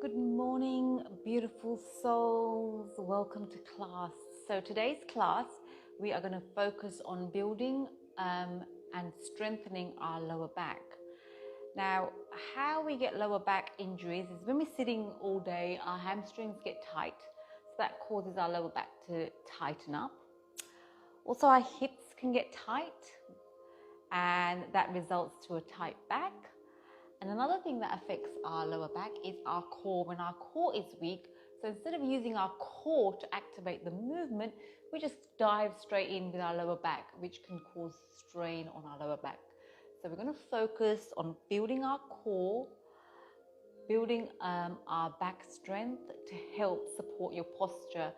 Good morning, beautiful souls. Welcome to class. So today's class, we are going to focus on building and strengthening our lower back. Now, how we get lower back injuries is when we're sitting all day, our hamstrings get tight. So that causes our lower back to tighten up. Also, our hips can get tight and that results to a tight back. And another thing that affects our lower back is our core. When our core is weak, so instead of using our core to activate the movement, we just dive straight in with our lower back, which can cause strain on our lower back. So we're going to focus on building our core, building our back strength to help support your posture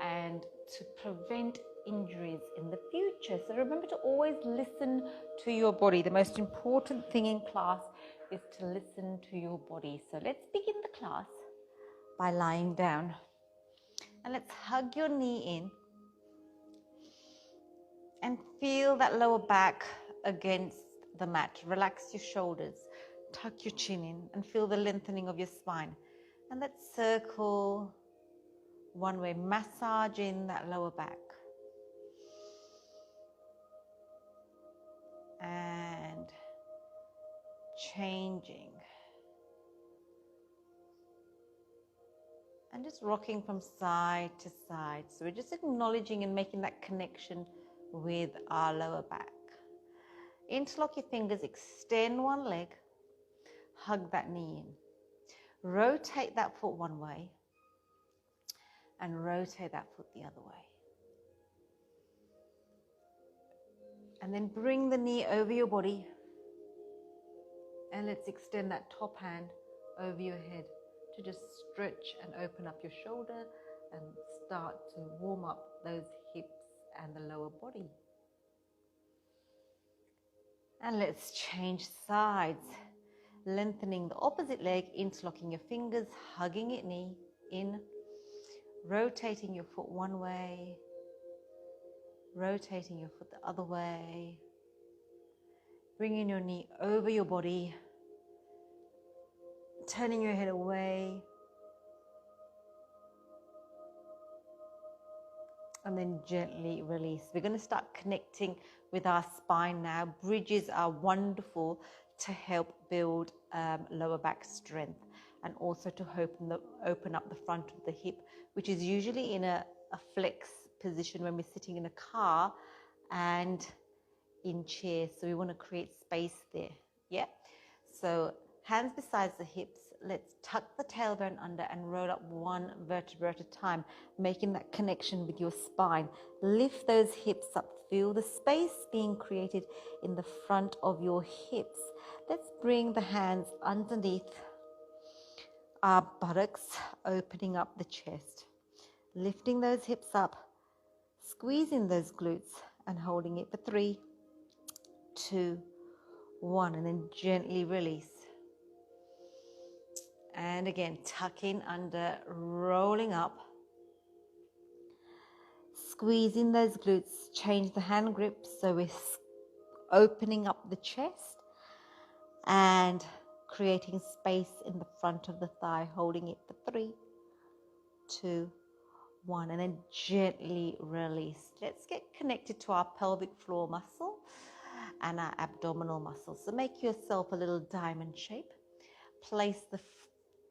and to prevent injuries in the future. So remember to always listen to your body. The most important thing in class is to listen to your body. So let's begin the class by lying down. And let's hug your knee in and feel that lower back against the mat. Relax your shoulders, tuck your chin in and feel the lengthening of your spine. And let's circle one way, massage in that lower back. And changing. And just rocking from side to side. So we're just acknowledging and making that connection with our lower back. Interlock your fingers, extend one leg, hug that knee in. Rotate that foot one way and rotate that foot the other way. And then bring the knee over your body and let's extend that top hand over your head to just stretch and open up your shoulder and start to warm up those hips and the lower body. And let's change sides. Lengthening the opposite leg, interlocking your fingers, hugging your knee in, rotating your foot one way, rotating your foot the other way, bringing your knee over your body, turning your head away, and then gently release. We're going to start connecting with our spine now. Bridges are wonderful to help build lower back strength and also to open up the front of the hip, which is usually in a flex position when we're sitting in a car and in chairs. So we want to create space there. Yeah. So hands beside the hips. Let's tuck the tailbone under and roll up one vertebra at a time, making that connection with your spine. Lift those hips up. Feel the space being created in the front of your hips. Let's bring the hands underneath our buttocks, opening up the chest. Lifting those hips up, squeezing those glutes and holding it for 3, 2, 1, and then gently release. And again, tuck in under, rolling up. Squeezing those glutes, change the hand grip so we're opening up the chest and creating space in the front of the thigh, holding it for 3, 2, 1, and then gently release. Let's get connected to our pelvic floor muscle and our abdominal muscle. So make yourself a little diamond shape. Place the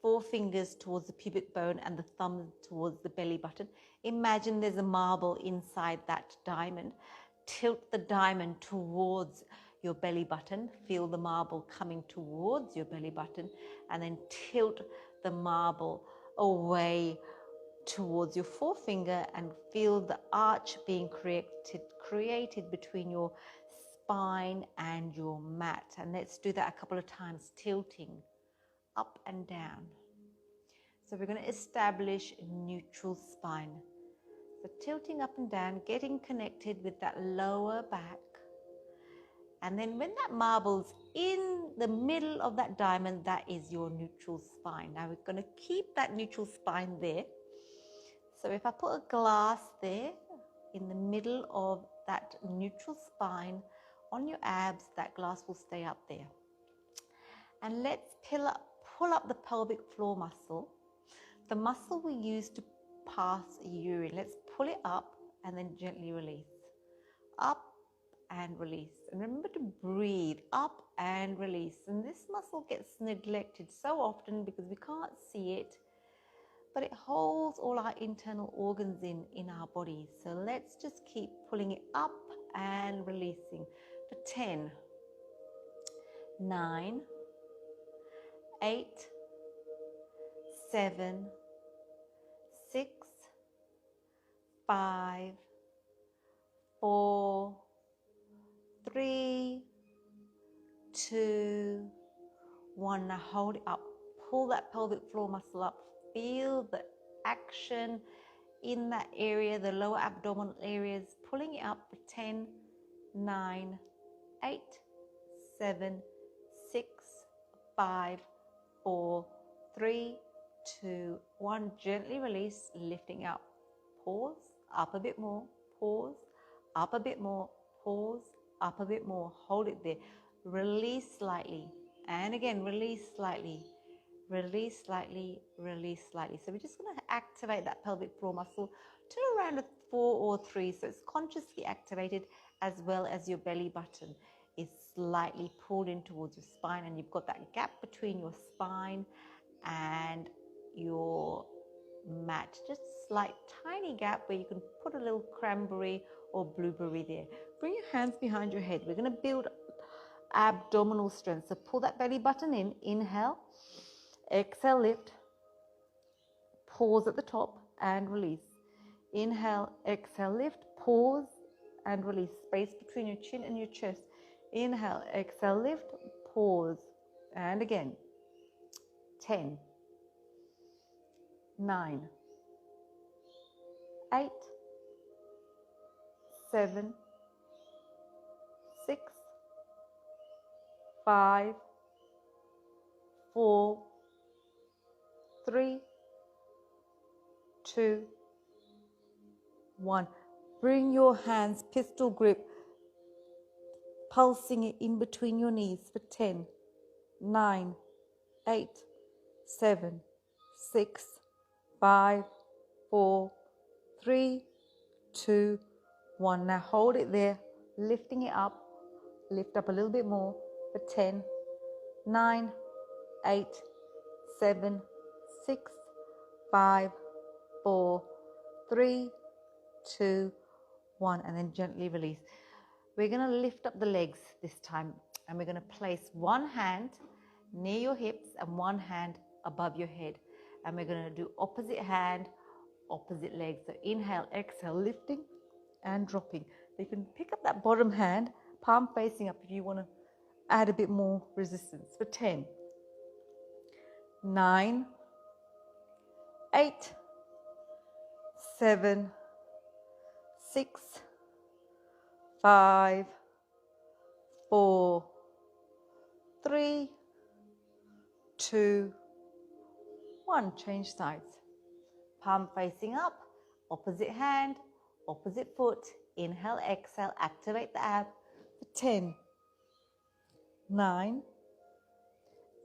4 fingers towards the pubic bone and the thumb towards the belly button. Imagine there's a marble inside that diamond. Tilt the diamond towards your belly button. Feel the marble coming towards your belly button and then tilt the marble away towards your forefinger and feel the arch being created between your spine and your mat. And let's do that a couple of times, tilting up and down. So we're going to establish a neutral spine. So tilting up and down, getting connected with that lower back. And then when that marble's in the middle of that diamond, that is your neutral spine. Now we're going to keep that neutral spine there. So if I put a glass there in the middle of that neutral spine on your abs, that glass will stay up there. And let's pull up the pelvic floor muscle the muscle we use to pass urine. Let's pull it up and then gently release. Up and release. And remember to breathe up and release. And this muscle gets neglected so often because we can't see it, but it holds all our internal organs in our bodies. So let's just keep pulling it up and releasing for 10, 9, 8, 7, 6, 5, 4, 3, 2, 1. Now hold it up. Pull that pelvic floor muscle up. Feel the action in that area, the lower abdominal areas. Pulling it up for 10, 9, 8, 7, 6, 5, 4, 3, 2, 1. Gently release, lifting up. Pause, up a bit more. Pause, up a bit more. Pause, up a bit more. Hold it there. Release slightly. And again, release slightly. Release slightly, release slightly. So we're just going to activate that pelvic floor muscle to around a 4 or 3. So it's consciously activated, as well as your belly button is slightly pulled in towards your spine, and you've got that gap between your spine and your mat. Just a slight tiny gap where you can put a little cranberry or blueberry there. Bring your hands behind your head. We're going to build abdominal strength. So pull that belly button in. Inhale. Exhale, lift. Pause at the top and release. Inhale, exhale, lift. Pause and release. Space between your chin and your chest. Inhale, exhale, lift. Pause. And again. 10, 9, 8, 7, 6, 5, 4, 3, 2, 1. Bring your hands, pistol grip, pulsing it in between your knees for 10, 9, 8, 7, 6, 5, 4, 3, 2, 1. Now hold it there, lifting it up. Lift up a little bit more for 10, 9, 8, 7, 6, 5, 4, 3, 2, 1. And then gently release. We're going to lift up the legs this time, and we're going to place one hand near your hips and one hand above your head. And we're going to do opposite hand, opposite leg. So inhale, exhale, lifting and dropping. You can pick up that bottom hand, palm facing up, if you want to add a bit more resistance. For 10, 9, 8, 7, 6, 5, 4, 3, 2, 1. Change sides. Palm facing up, opposite hand, opposite foot. Inhale, exhale, activate the ab for 10, 9,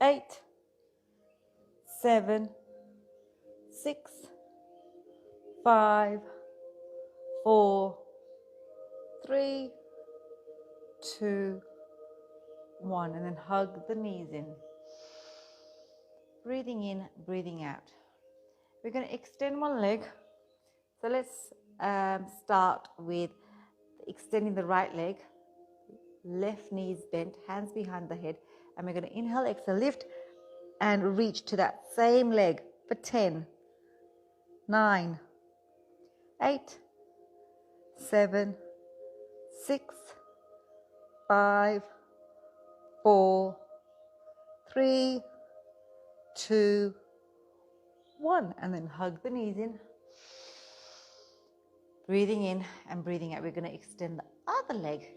8, 7, 6, 5, 4, 3, 2, 1. And then hug the knees in. Breathing in, breathing out. We're going to extend one leg. So let's start with extending the right leg. Left knee is bent, hands behind the head. And we're going to inhale, exhale, lift and reach to that same leg for 10, 9, 8, 7, 6, 5, 4, 3, 2, 1. And then hug the knees in. Breathing in and breathing out. We're going to extend the other leg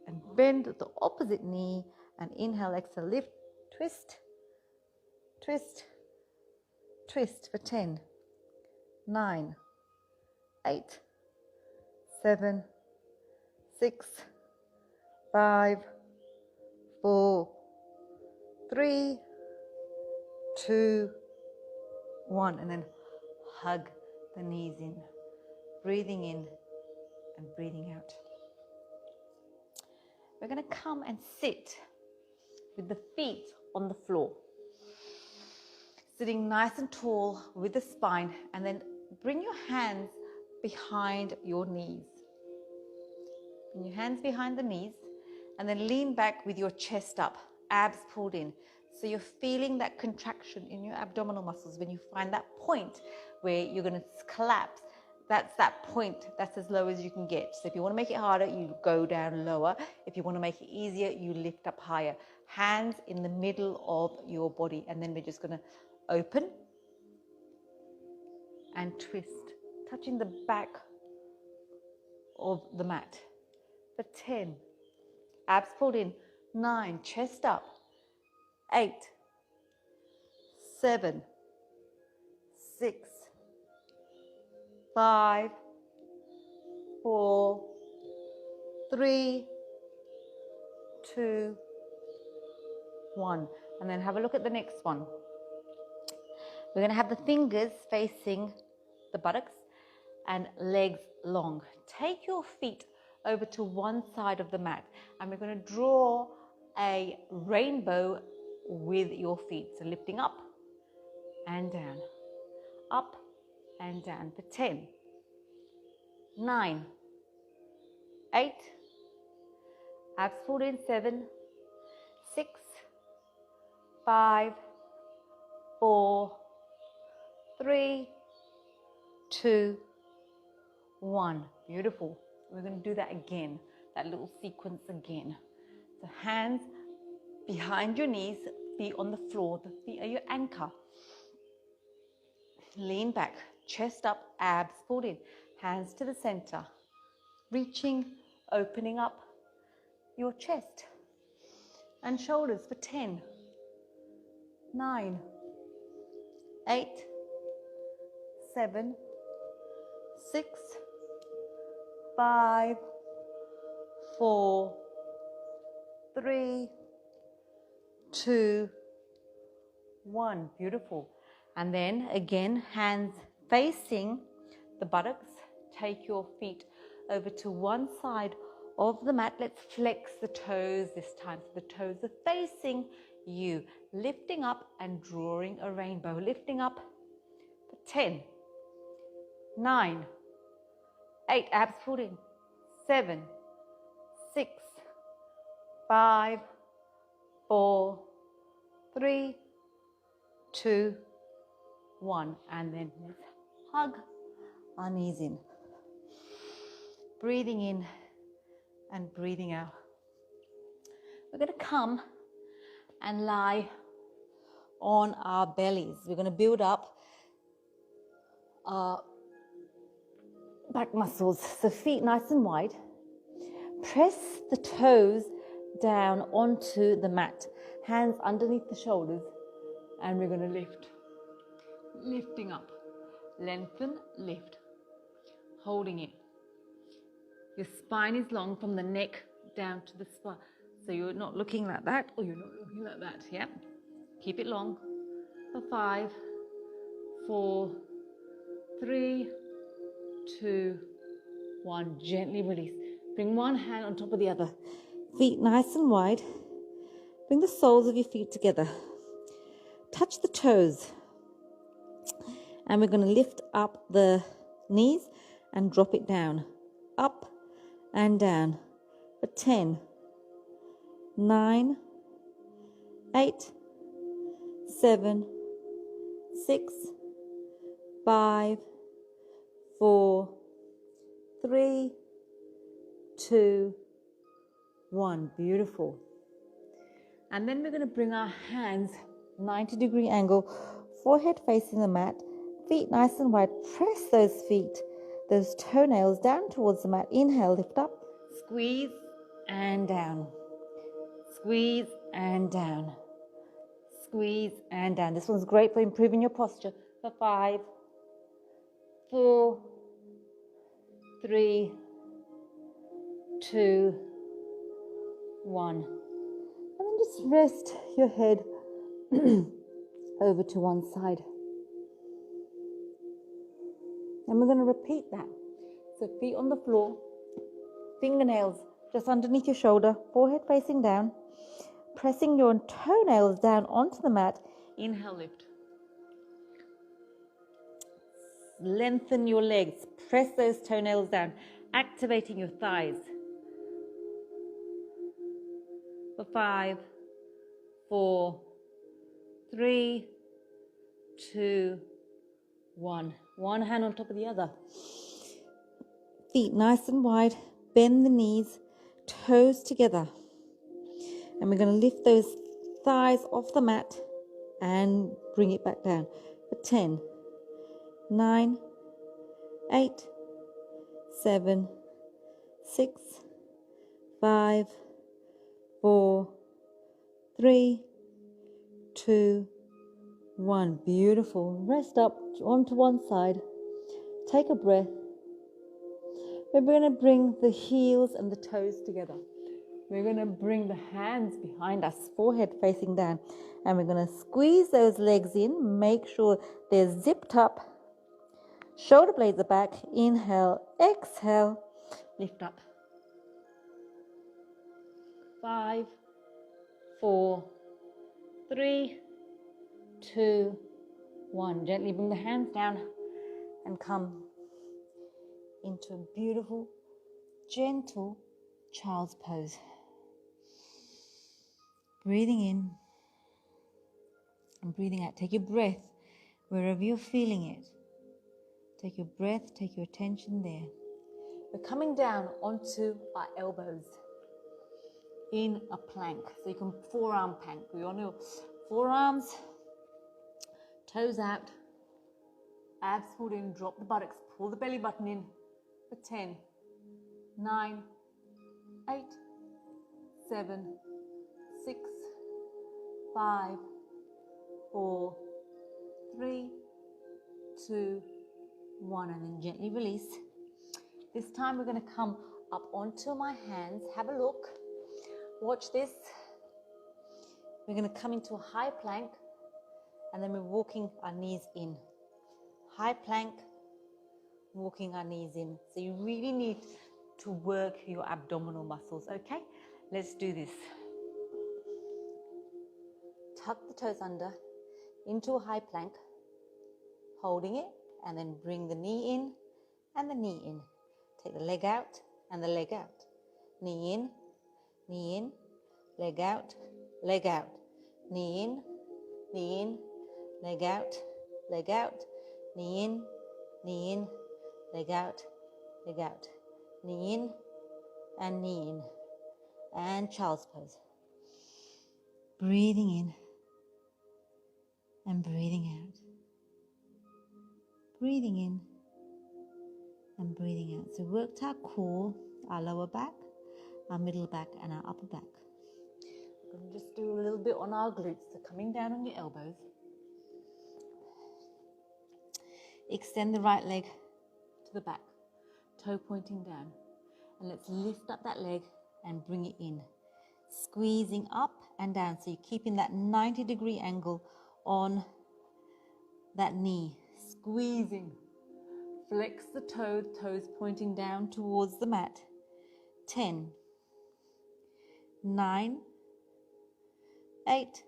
and bend the opposite knee. And inhale, exhale, lift, twist, twist, twist for 10, 9, 8, 7, 6, 5, 4, 3, 2, 1. And then hug the knees in. Breathing in and breathing out. We're going to come and sit with the feet on the floor. Sitting nice and tall with the spine, and then bring your hands behind your knees. Bring your hands behind the knees and then lean back with your chest up, abs pulled in. So you're feeling that contraction in your abdominal muscles. When you find that point where you're going to collapse, that's that point. That's as low as you can get. So if you want to make it harder, you go down lower. If you want to make it easier, you lift up higher. Hands in the middle of your body. And then we're just going to open and twist, touching the back of the mat. For 10, abs pulled in. 9, chest up. 8, 7, 6, 5, 4, 3, 2, 1. And then have a look at the next one. We're going to have the fingers facing the buttocks and legs long. Take your feet over to one side of the mat, and we're going to draw a rainbow with your feet. So lifting up and down, up and down for 10, 9, 8, abs pulled in, 7, 6, 5, 4, 3, 2, 1. Beautiful. We're going to do that again, that little sequence again. So hands behind your knees, feet on the floor. The feet are your anchor. Lean back, chest up, abs pulled in, hands to the center. Reaching, opening up your chest and shoulders for 10, 9, 8, 7, 6, 5, 4, 3, 2, 1. Beautiful. And then again, hands facing the buttocks. Take your feet over to one side of the mat. Let's flex the toes this time. So the toes are facing you. Lifting up and drawing a rainbow. Lifting up for 10, 9, 8, abs pulled in, 7, 6, 5, 4, 3, 2, 1. And then let's hug our knees in. Breathing in and breathing out. We're going to come and lie on our bellies. We're going to build up our back muscles. So feet nice and wide. Press the toes down onto the mat. Hands underneath the shoulders. And we're going to lift. Lifting up. Lengthen, lift. Holding it. Your spine is long from the neck down to the spine. So you're not looking like that or you're not looking like that. Yeah? Keep it long. For 5, 4, 3, 2, 1. Gently release. Bring one hand on top of the other. Feet nice and wide. Bring the soles of your feet together. Touch the toes. And we're going to lift up the knees and drop it down. Up and down. For 10, 9, 8, 7, 6, 5, 4, 3, 2, 1. Beautiful. And then we're going to bring our hands 90-degree angle, forehead facing the mat, feet nice and wide. Press those feet, those toenails down towards the mat. Inhale, lift up, squeeze and down. Squeeze and down. Squeeze and down. This one's great for improving your posture. For 5, 4, 3, 2, 1. And then just rest your head over to one side. And we're going to repeat that. So feet on the floor, fingernails just underneath your shoulder, forehead facing down, pressing your toenails down onto the mat. Inhale, lift. Lengthen your legs, press those toenails down, activating your thighs. For 5, 4, 3, 2, 1. One hand on top of the other. Feet nice and wide, bend the knees, toes together. And we're going to lift those thighs off the mat and bring it back down. For 10, 9, 8, 7, 6, 5, 4, 3, 2, 1. Beautiful. Rest up onto one side. Take a breath. We're going to bring the heels and the toes together. We're going to bring the hands behind us, forehead facing down. And we're going to squeeze those legs in. Make sure they're zipped up. Shoulder blades are back. Inhale, exhale, lift up. 5, 4, 3, 2, 1. Gently bring the hands down and come into a beautiful, gentle child's pose. Breathing in and breathing out. Take your breath wherever you're feeling it. Take your breath, take your attention there. We're coming down onto our elbows in a plank. So you can forearm plank. We're on your forearms, toes out, abs pulled in, drop the buttocks, pull the belly button in for 10, 9, 8, 7, 6, 5, 4, 3, 2, 1, and then gently release. This time we're going to come up onto my hands. Have a look. Watch this. We're going to come into a high plank, and then we're walking our knees in. High plank, walking our knees in. So you really need to work your abdominal muscles, okay? Let's do this. Tuck the toes under into a high plank, holding it, and then bring the knee in and the knee in. Take the leg out and the leg out. Knee in, leg out, leg out. Knee in, leg out, leg out. Knee in, leg out, leg out. Knee in and knee in. And child's pose. Breathing in and breathing out. Breathing in and breathing out. So worked our core, our lower back, our middle back, and our upper back. We're going to just do a little bit on our glutes. So coming down on your elbows. Extend the right leg to the back, toe pointing down. And let's lift up that leg and bring it in. Squeezing up and down. So you're keeping that 90-degree angle on that knee. Squeezing. Flex the toes pointing down towards the mat. 10, 9, 8,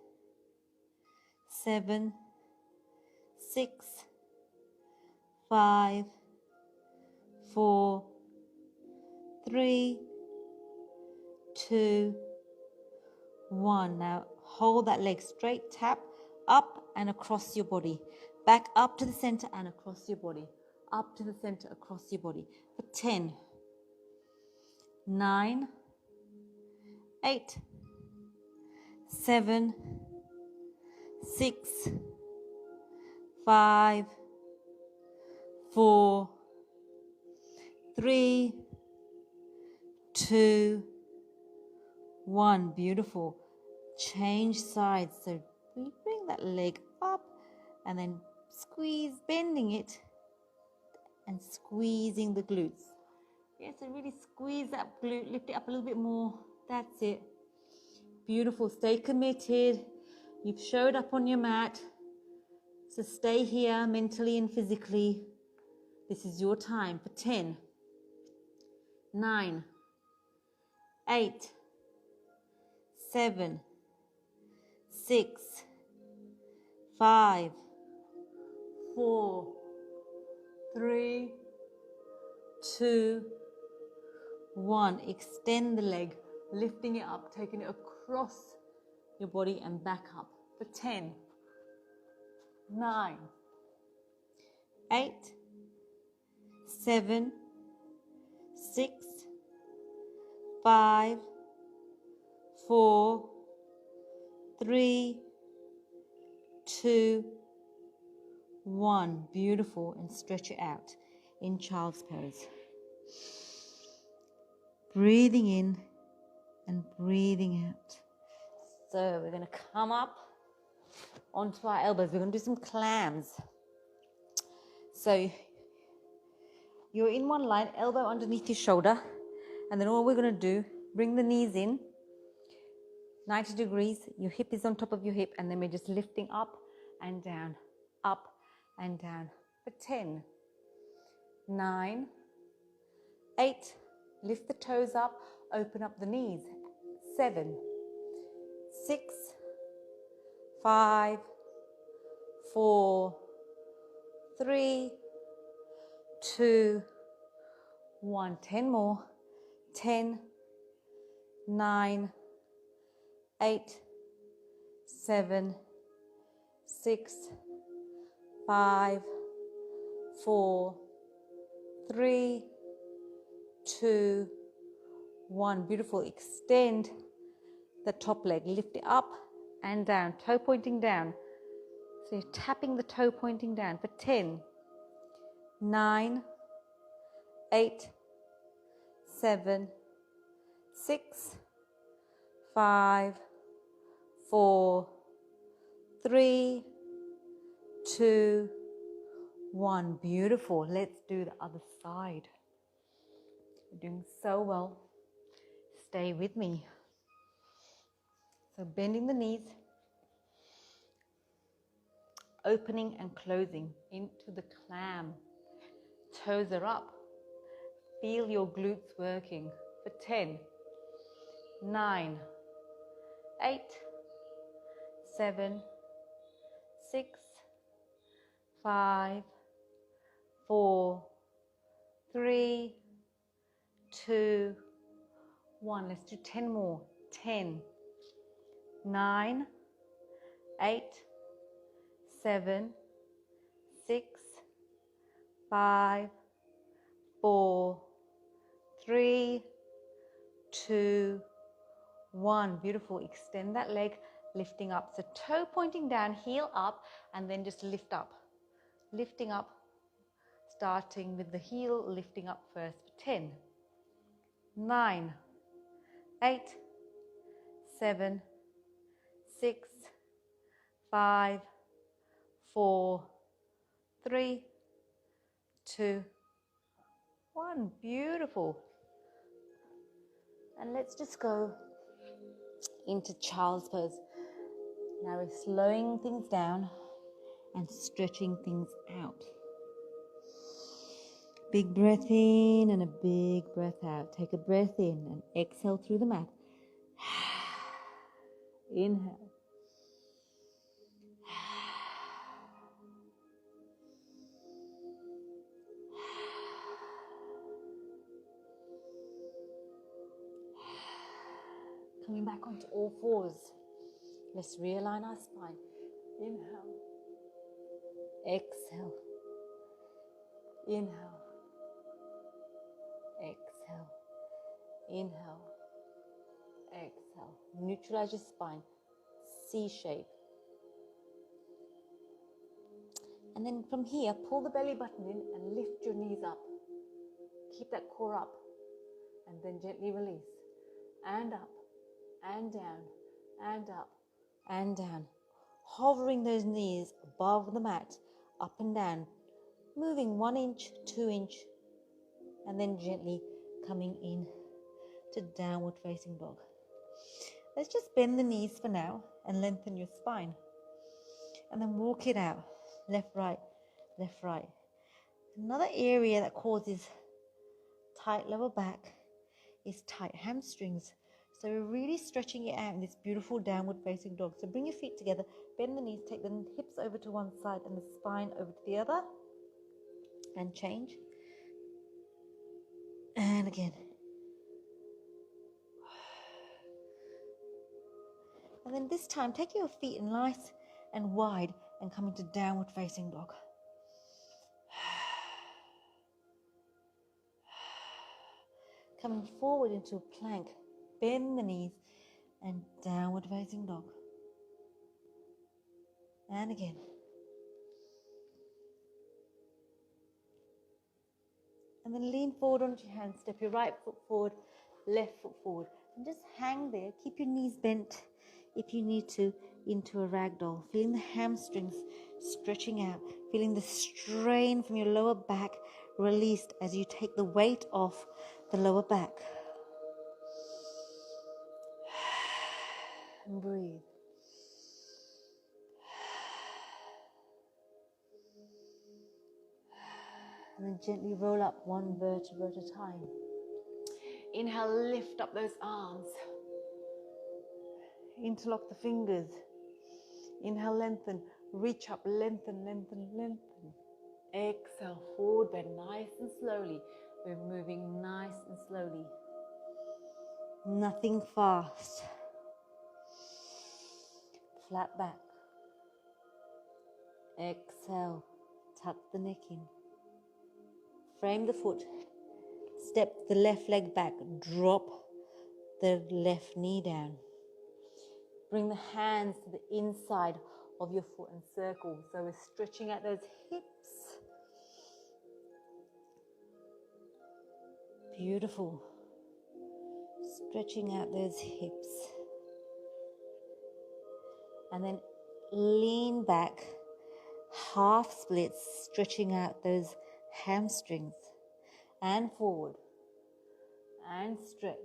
7, 6, 5, 4, 3, 2, 1. Now hold that leg straight, tap up and across your body. Back up to the center and across your body. Up to the center, across your body. For 10, 9, 8, 7, 6, 5, 4, 3, 2, 1. Beautiful. Change sides. So we bring that leg up and then squeeze, bending it and squeezing the glutes. Yeah, so really squeeze that glute, lift it up a little bit more. That's it. Beautiful. Stay committed. You've showed up on your mat. So stay here mentally and physically. This is your time for 10, 9, 8, 7, 6, 5, 4, 3, 2, 1. Extend the leg, lifting it up, taking it across your body and back up for 10, 9, 8, 7, 6, 5, 4, 3, 2, 1. Beautiful. And stretch it out in child's pose. Breathing in and breathing out. So we're going to come up onto our elbows. We're going to do some clams. So you're in one line, elbow underneath your shoulder. And then all we're going to do, bring the knees in, 90 degrees. Your hip is on top of your hip. And then we're just lifting up and down, up and down for 10, 9, 8. Lift the toes up, open up the knees. 7, 6, 5, 4, 3, 2, 1. 10 more. 10, 9, 8, 7, 6, 5, 4, 3, 2, 1. Beautiful. Extend the top leg. Lift it up and down. Toe pointing down. So you're tapping the toe pointing down for 10, 9, 8, 7, 6, 5, 4, 3, 2, 1. Beautiful. Let's do the other side. You're doing so well. Stay with me. So bending the knees, opening and closing into the clam. Toes are up. Feel your glutes working for 10, 9, 8, 7, 6, 5, 4, 3, 2, 1. Let's do 10 more. 10, 9, 8, 7, 6, 5, 4, 3, 2, 1. Beautiful. Extend that leg, lifting up. So toe pointing down, heel up, and then just lift up. Lifting up, starting with the heel, lifting up first. 10, 9, 8, 7, 6, 5, 4, 3, 2, 1. Beautiful. And let's just go into child's pose. Now we're slowing things down and stretching things out. Big breath in and a big breath out. Take a breath in and exhale through the mat. Inhale. Coming back onto all fours. Let's realign our spine. Inhale. Exhale. Inhale. Exhale. Inhale. Exhale. Neutralize your spine. C shape. And then from here, pull the belly button in and lift your knees up. Keep that core up. And then gently release. And up. And down. And up. And down. Hovering those knees above the mat. Up and down. Moving 1 inch, 2 inch. And then gently coming in to downward facing dog. Let's just bend the knees for now and lengthen your spine. And then walk it out. Left, right, left, right. Another area that causes tight lower back is tight hamstrings. So we're really stretching it out in this beautiful downward facing dog. So bring your feet together, bend the knees, take the hips over to one side and the spine over to the other, and change. And again. And then this time, take your feet nice and wide and come into downward facing dog. Coming forward into a plank, bend the knees and downward facing dog. And again. And then lean forward onto your hands, step your right foot forward, left foot forward. And just hang there, keep your knees bent if you need to, into a ragdoll. Feeling the hamstrings stretching out, feeling the strain from your lower back released as you take the weight off the lower back. And breathe. And then gently roll up one vertebra at a time. Inhale, lift up those arms. Interlock the fingers. Inhale, lengthen. Reach up, lengthen, lengthen, lengthen. Exhale, forward bend nice and slowly. We're moving nice and slowly. Nothing fast. Flat back. Exhale, tuck the neck in. Frame the foot. Step the left leg back. Drop the left knee down. Bring the hands to the inside of your foot and circle. So we're stretching out those hips. Beautiful. Stretching out those hips. And then lean back, half splits, stretching out those hamstrings. And forward. And stretch.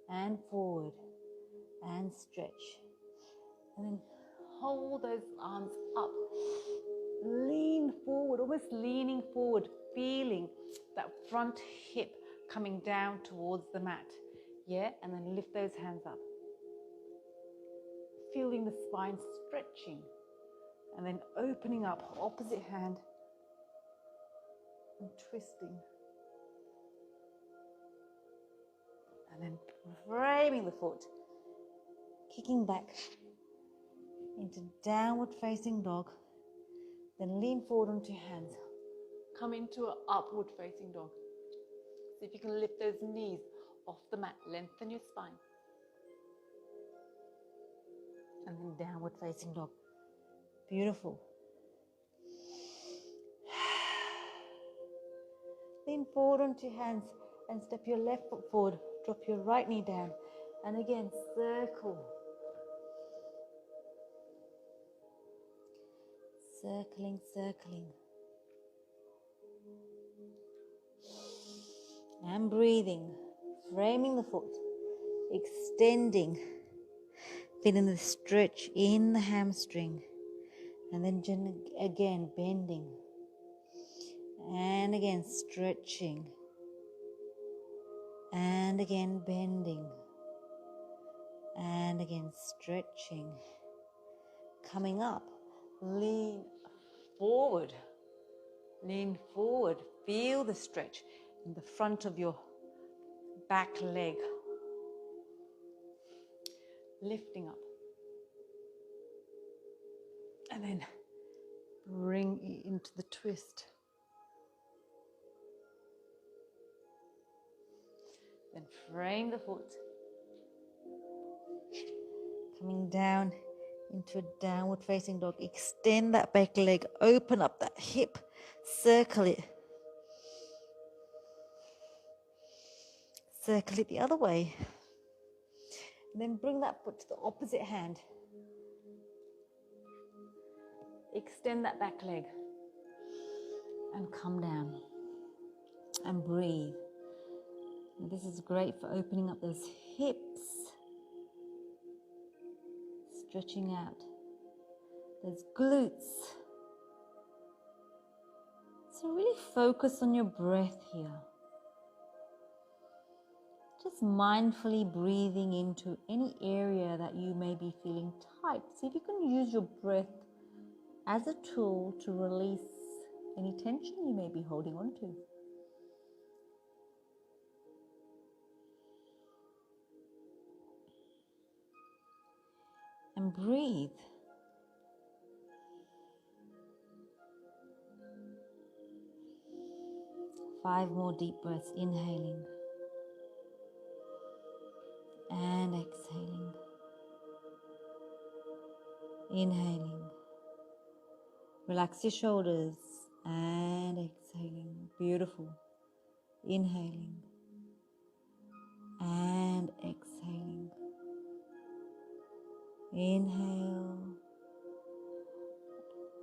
And forward. And stretch. And then hold those arms up. Lean forward, almost leaning forward, feeling that front hip coming down towards the mat. Yeah, and then lift those hands up. Feeling the spine stretching. And then opening up, opposite hand. And twisting. And then framing the foot. Kicking back into downward facing dog. Then lean forward onto your hands. Come into an upward facing dog. See if you can lift those knees off the mat. Lengthen your spine. And then downward facing dog. Beautiful. Lean forward onto your hands and step your left foot forward. Drop your right knee down. And again, circle. Circling, circling. And breathing. Framing the foot. Extending. Feeling the stretch in the hamstring. And then again, bending. And again, stretching. And again, bending. And again, stretching. Coming up, lean forward. Lean forward. Feel the stretch in the front of your back leg. Lifting up. And then bring it into the twist. Then frame the foot. Coming down into a downward facing dog. Extend that back leg. Open up that hip. Circle it. Circle it the other way. And then bring that foot to the opposite hand. Extend that back leg. And come down. And breathe. And this is great for opening up those hips. Stretching out those glutes. So really focus on your breath here. Just mindfully breathing into any area that you may be feeling tight. See if you can use your breath as a tool to release any tension you may be holding on to. And breathe. Five more deep breaths, inhaling and exhaling. Inhaling. Relax your shoulders and exhaling. Beautiful. Inhaling and exhaling. Inhale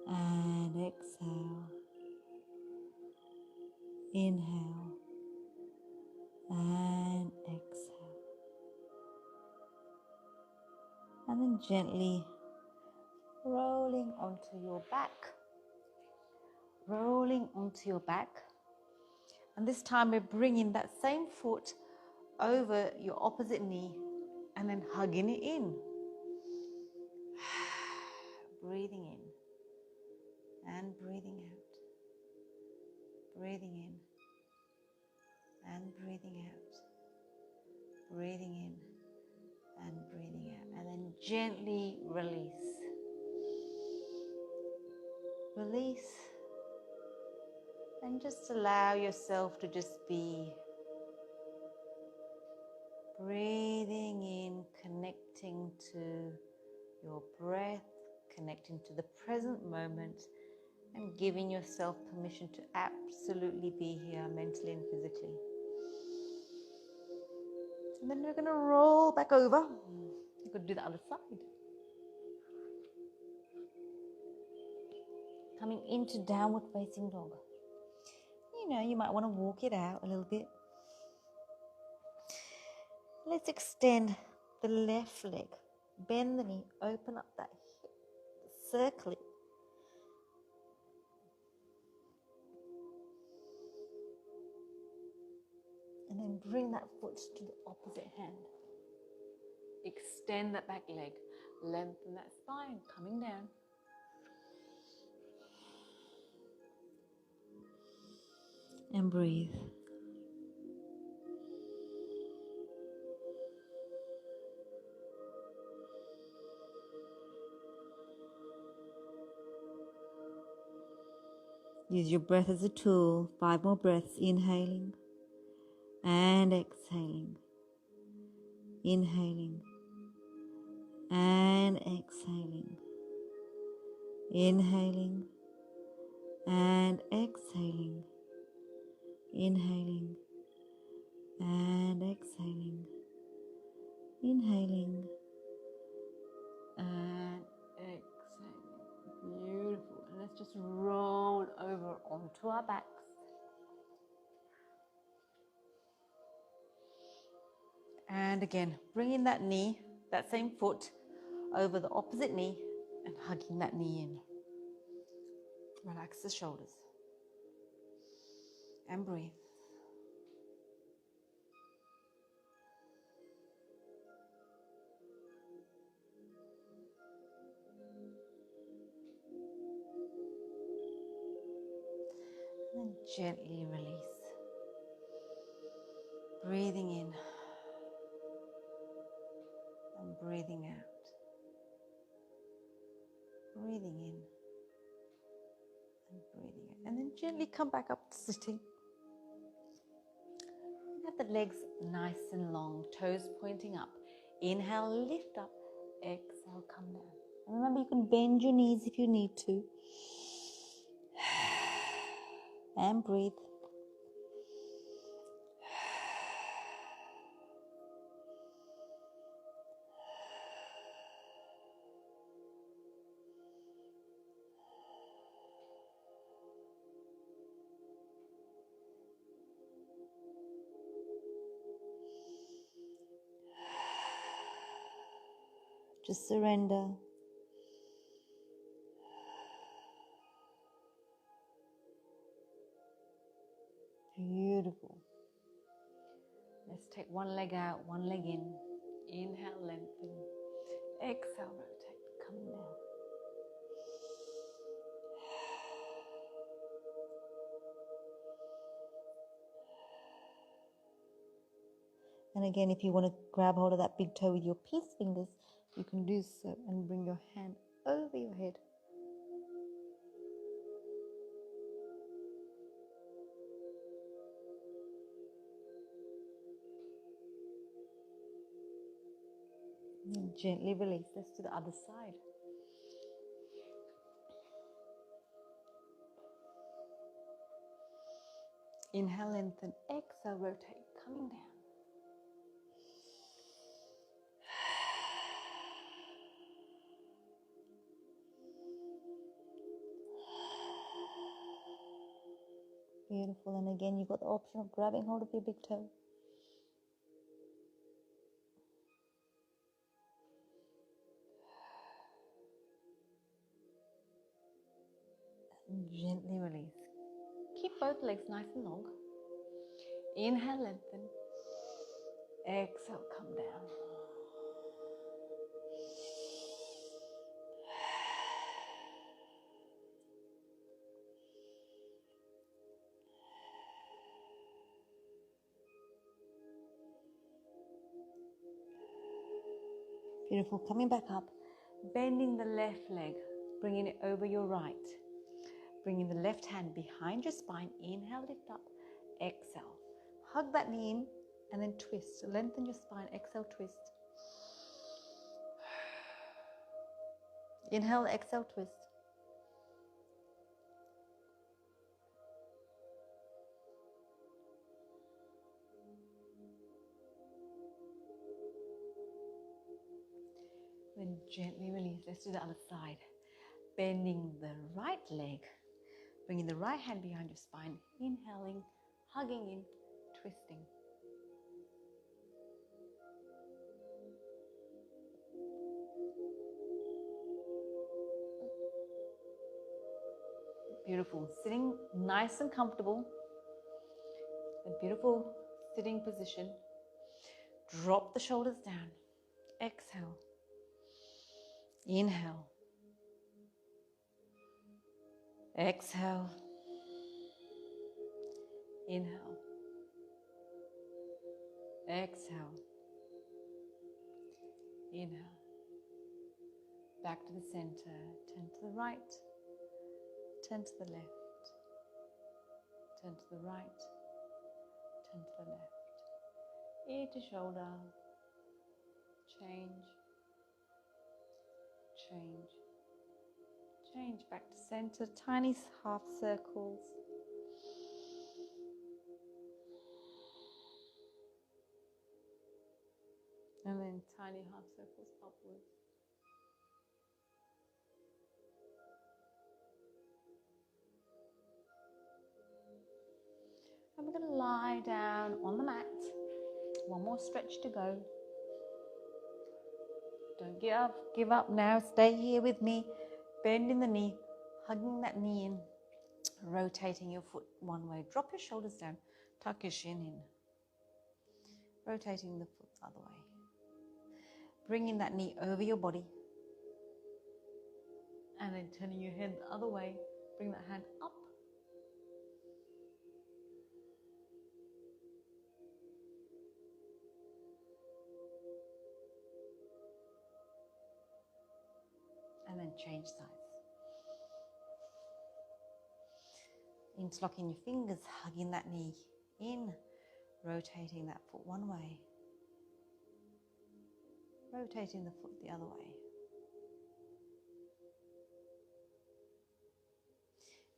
and exhale. Inhale and exhale. And then gently rolling onto your back. Rolling onto your back. And this time we're bringing that same foot over your opposite knee and then hugging it in. Breathing in and breathing out. Breathing in and breathing out. Breathing in and breathing out. And then gently release. Release. And just allow yourself to just be breathing in, connecting to your breath, connecting to the present moment, and giving yourself permission to absolutely be here mentally and physically. And then we're going to roll back over. You could do the other side. Coming into downward facing dog. You know, you might want to walk it out a little bit. Let's extend the left leg. Bend the knee, open up that hip, circle it. And then bring that foot to the opposite hand. Extend that back leg. Lengthen that spine, coming down. And breathe. Use your breath as a tool. 5 more breaths. Inhaling and exhaling. Inhaling and exhaling. Inhaling and exhaling. Inhaling and exhaling. Inhaling and exhaling. Beautiful. And let's just roll over onto our backs. And again, bringing that knee, that same foot, over the opposite knee and hugging that knee in. Relax the shoulders. And breathe. And then gently release. Breathing in and breathing out. Breathing in and breathing out. And then gently come back up to sitting. Have the legs nice and long, toes pointing up. Inhale, lift up. Exhale, come down. And remember, you can bend your knees if you need to. And breathe. Just surrender. rotate one leg out, one leg in. Inhale, lengthen. Exhale, rotate, coming down. And again, if you want to grab hold of that big toe with your peace fingers, you can do so and bring your hand over your head. And gently release. Let's do the other side. Inhale, lengthen. Exhale, rotate, coming down. Beautiful. And again, you've got the option of grabbing hold of your big toe. And gently release. Keep both legs nice and long. Inhale, lengthen. Exhale, come down. Beautiful. Coming back up. Bending the left leg. Bringing it over your right. Bringing the left hand behind your spine. Inhale, lift up. Exhale. Hug that knee in and then twist. Lengthen your spine. Exhale, twist. Inhale, exhale, twist. Then gently release. Let's do the other side. Bending the right leg. Bringing the right hand behind your spine. Inhaling, hugging in, twisting. Beautiful. Sitting nice and comfortable. A beautiful sitting position. Drop the shoulders down. Exhale. Inhale. Exhale. Inhale. Exhale. Inhale. Back to the center. Turn to the right. Turn to the left. Turn to the right. Turn to the left. Ear to shoulder. Change. Change. Change back to center. Tiny half circles. And then tiny half circles upwards. And we're going to lie down on the mat. One more stretch to go. Don't give up now. Stay here with me. Bending the knee, hugging that knee in, rotating your foot one way. Drop your shoulders down, tuck your shin in. Rotating the foot the other way. Bringing that knee over your body. And then turning your head the other way. Bring that hand up. And then change sides. Interlocking your fingers, hugging that knee in, rotating that foot one way, rotating the foot the other way.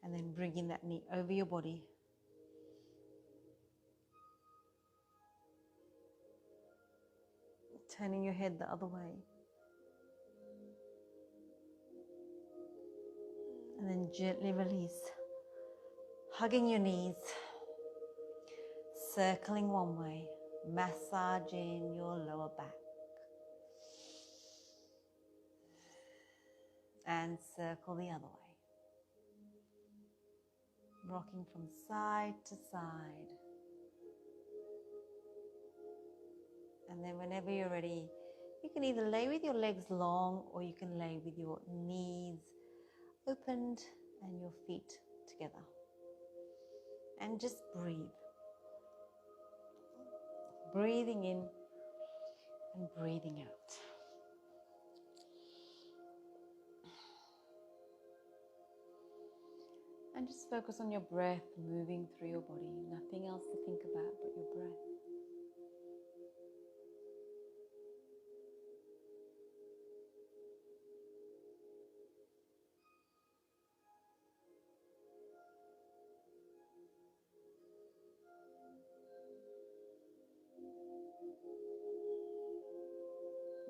And then bringing that knee over your body. Turning your head the other way. And then gently release. Hugging your knees. Circling one way. Massaging your lower back. And circle the other way. Rocking from side to side. And then whenever you're ready, you can either lay with your legs long or you can lay with your knees opened and your feet together. And just breathe. Breathing in and breathing out. And just focus on your breath moving through your body. Nothing else to think about but your breath.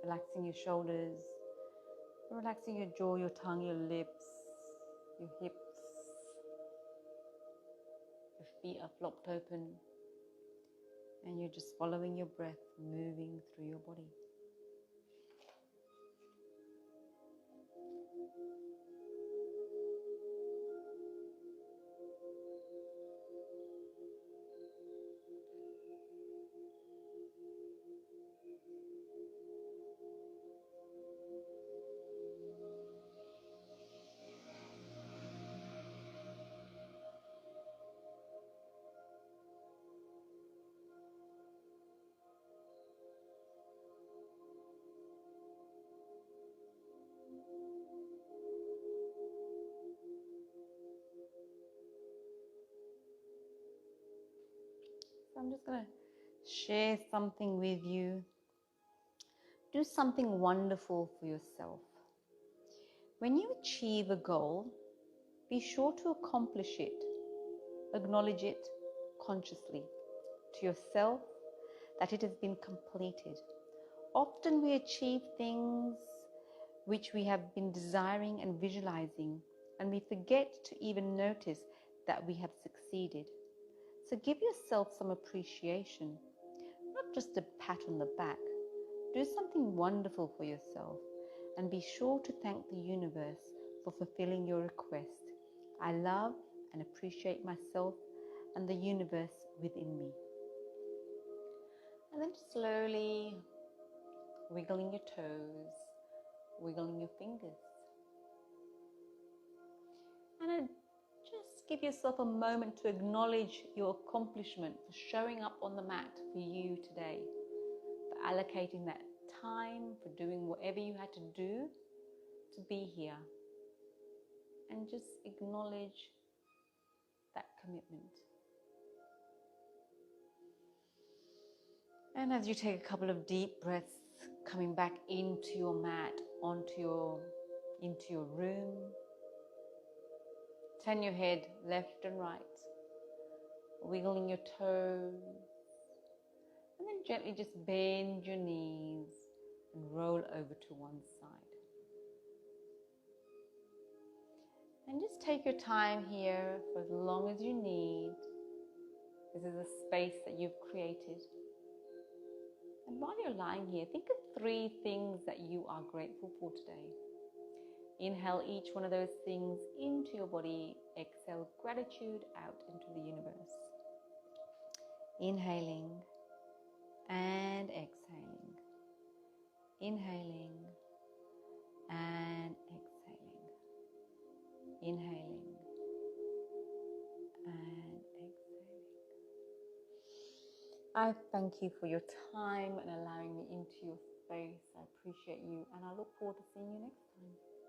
Relaxing your shoulders, relaxing your jaw, your tongue, your lips, your hips. Your feet are flopped open and you're just following your breath moving through your body. So I'm just going to share something with you. Do something wonderful for yourself. When you achieve a goal, be sure to accomplish it. Acknowledge it consciously to yourself that it has been completed. Often we achieve things which we have been desiring and visualizing, and we forget to even notice that we have succeeded. So give yourself some appreciation, not just a pat on the back. Do something wonderful for yourself and be sure to thank the universe for fulfilling your request. I love and appreciate myself and the universe within me. And then slowly wiggling your toes, wiggling your fingers. And just give yourself a moment to acknowledge your accomplishment for showing up on the mat for you today, for allocating that time, for doing whatever you had to do to be here. And just acknowledge that commitment. And as you take a couple of deep breaths, coming back into your mat, into your room, turn your head left and right, wiggling your toes, and then gently just bend your knees and roll over to one side. And just take your time here for as long as you need. This is a space that you've created. And while you're lying here, think of 3 things that you are grateful for today. Inhale each one of those things into your body. Exhale gratitude out into the universe. Inhaling and exhaling. Inhaling and exhaling. Inhaling and exhaling. I thank you for your time and allowing me into your space. I appreciate you and I look forward to seeing you next time.